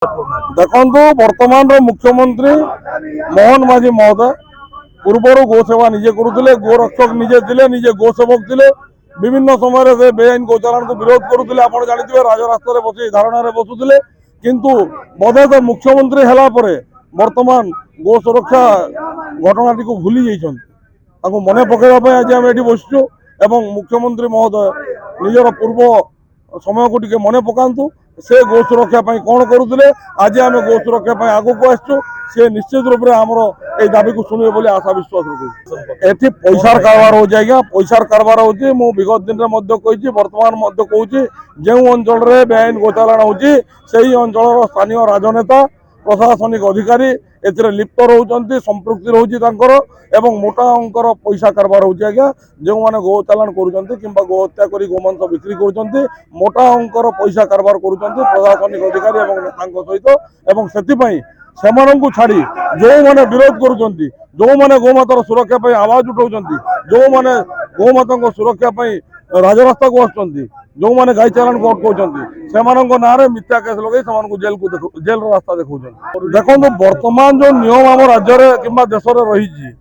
देखु बर्तमान मुख्यमंत्री मोहन माझी महोदय पूर्वर गोसेवा निजे करुले, गोरक्षक निजे थे, निजे गोसेवक थे। विभिन्न समय से बेआईन गोचारण को विरोध करुले। आप जानते राजरास्ता बस धारणा बसुले, किंतु बोधे तो मुख्यमंत्री है बर्तमान गो सुरक्षा घटनाटी को भूली जाइए। मन पकड़ा आज आम ये बसचु एवं मुख्यमंत्री महोदय निजर पूर्व समय को टे मन पकातु। से गो सुरक्षा कौन करुले, आज आम गो सुरक्षा आग को आसचु। से निश्चित रूप से आमर ये दाबी को शुणे बोली आशा विश्वास रखुच्छे। ये पैसार कारबार हो आज्ञा, पैसार कारबार हो। विगत दिन में बर्तमान कहूँ जो अंचल बेआईन गोचालाण हो अंचल स्थानीय राजनेता प्रशासनिक अधिकारी ए लिप्त रोचंती, संपृक्ति रोची मोटा अंकर पैसा कारबार हो आज्ञा। जो मैंने गो चालाण कर गो हत्या कर गोमांस बिक्री कर मोटा अंकर पैसा कारबार कर प्रशासनिक अधिकारी और नेता सहित से छाड़ी जो मैंने विरोध करुँच, जो मैंने गोमातार सुरक्षा आवाज उठाऊँ, जो मैंने गोमाता सुरक्षा राजरास्ता को आसुँच, जो मैंने गाई चालाण को अटकाउंट से ना मिथ्या केस लगे जेल को जेल रास्ता देखा। देखो बर्तमान जो नियम आम राज्य कि देश रही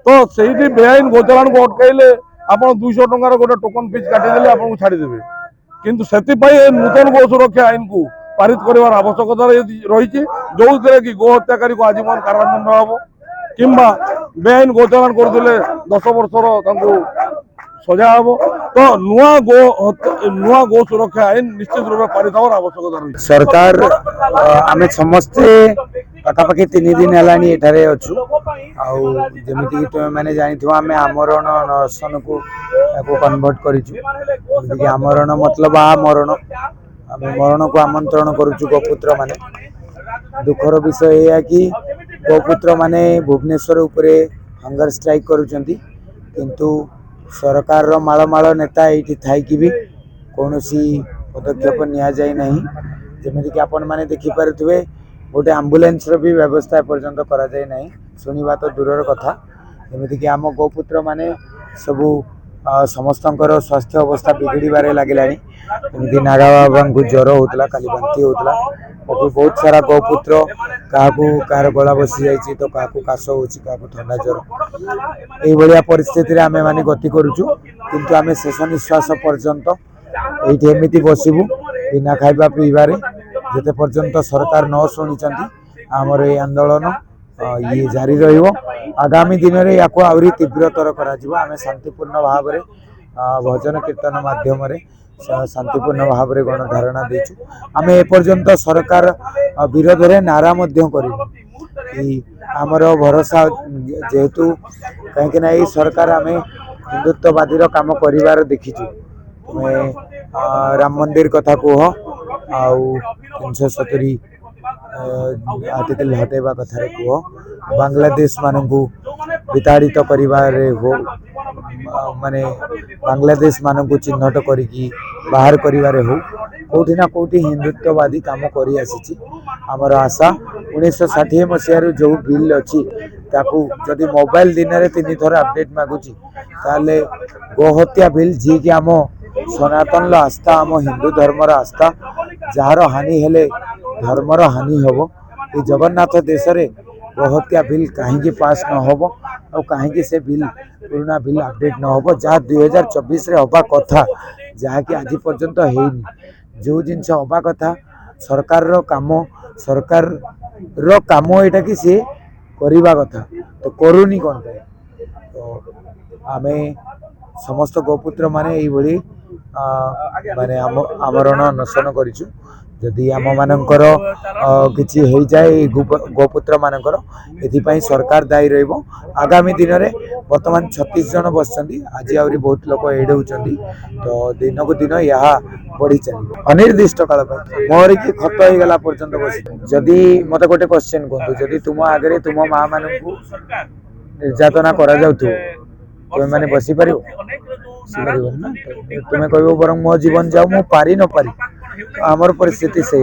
तो से बेआईन गोचालाण को अटकईले आप 200 टंकार गोटे टोकन फीस काटिदेले आपको छाड़देवे, किंतु से नूतन गो सुरक्षा आईन को पारित कर आवश्यकता रही जो कि गो हत्याकारी को आजीवन कारादंड हम कि बेआईन गोचालाण करते 10 वर्षर सजा हम। तो नुआ गो सुरक्षा आईन निश्चित रूप से पारित हमार आवश्यकता रही। सरकार आम समस्ते पाखापाखि 3 दिन है अच्छु। आमती तुम मैंने जानी आम आमरण नर्सन को कन्वर्ट कर आमरण मतलब आ मरण आम मरण को आमंत्रण करुचु गोपुत्र माने। दुखर विषय यह कि गोपुत्र माने भुवनेश्वर उपरे हंगर स्ट्राइक करुचंती, किंतु सरकार रो माल नेता ये थी भी कौन पदक्षेप नि जमी कि आपण मैंने देखिपे गोटे आम्बुलांस भी व्यवस्था एपर्यंत करा जाए ना, शुणा तो दूर कथा। जमीक कि आम गोपुत्र माने सबू समस्त स्वास्थ्य अवस्था बिगड़बारे लगे। जमी नागा बाबा को ज्वर होता, खाली बांती होता, बहुत सारा गोपुत्र क्या गला बसी जाइए तो क्या काश हो ठंडा ज्वर ये परिस्थिति आम मैंने गति करुचु। किंतु आम शेष निश्वास पर्यंत ये एमती बसबू बिना खाइबा पीबार जिते पर्यंत सरकार न शुणी आमर ये आंदोलन ये जारी आगामी दिन में या आहरी तीव्रतर करा आम शांतिपूर्ण भाव में भजन कीर्तन माध्यम शांतिपूर्ण भाव में गणधारणा देचु। आम एपर्यंत सरकार विरोध में नारा कि आमर भरोसा जेहेतु कहीं सरकार आम हिंदुत्ववादी काम कर देखीचु। तुम्हें राम मंदिर कथा कह आउ 370 आर्टिकल हटेबा कथा कह, बांग्लादेश मानू विताड़ित करिबारे हो माने बांग्लादेश मानू चिन्हट करिकी बाहर करिबारे हो कोठी ना कोठी हिंदुत्ववादी काम करी आसी। आमर आशा 1960 मसीह जो बिल अच्छी जदि मोबाइल दिन में 3 थर अपडेट मागुची ताले गोहत्या बिल जी कि आम सनातन आस्था आम हिंदू धर्मर आस्था जार हानि हेले धर्मर हानि हम। ये जगन्नाथ देश में गोहत्या बिल कहीं पास न हो और कहीं से बिल पुराना बिल अपडेट न हो जहाँ 2024 हवा कथा जहाँकि आज पर्यंत हैनी। जो जिनस हवा कथा सरकार रो काम यहाँ कि सी करवा कथा तो करूनी कौन पे। तो आम समस्त गोपुत्र माने ये माने आमरण अनशन करिछु। जदि आम मानकर किछि हो जाए गोपुत्र मानकर एथिपाई सरकार दायी रहिबो। आगामी दिन में वर्तमान 36 जन बसचंदी, आज आहरी बहुत लोक एड होचंदी, तो दिन को दिन यह बढ़ी चलो अनिर्दिष्ट काल मोहर कि खत हो गला पर्यंत बस। जदि मत गोटे क्वेश्चन कहतु, जदि तुम आगे तुम माँ मान निर्यातना करा तुम मैंने बसी पार ना, तुम्हें कह बर मो जीवन जाऊ मु पारी न पारी। तो आमर परिस्थिति से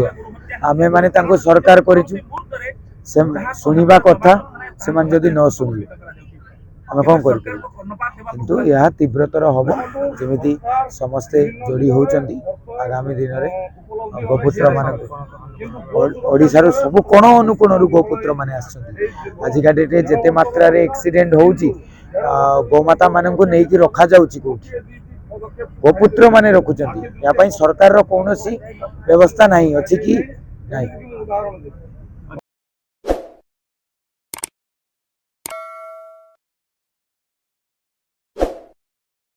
आमे माने तांको सरकार करिचु, से सुनिबा कथा से जदि न सुनिबे आम कौन कर किंतु यह तीव्रतर हम जमी समस्ते जोड़ी होती आगामी दिन में गोपुत्र मान ओडिशार सब कोण अनुकोण गोपुत्र मान आजिका डेट्रे जेते मात्रा एक्सीडेंट होउची गोमाता मान नहीं रखा जाउची कोठी गोपुत्र माने रखुचंती या सरकार रो कौनसी व्यवस्था नहीं अच्छी कि नहीं।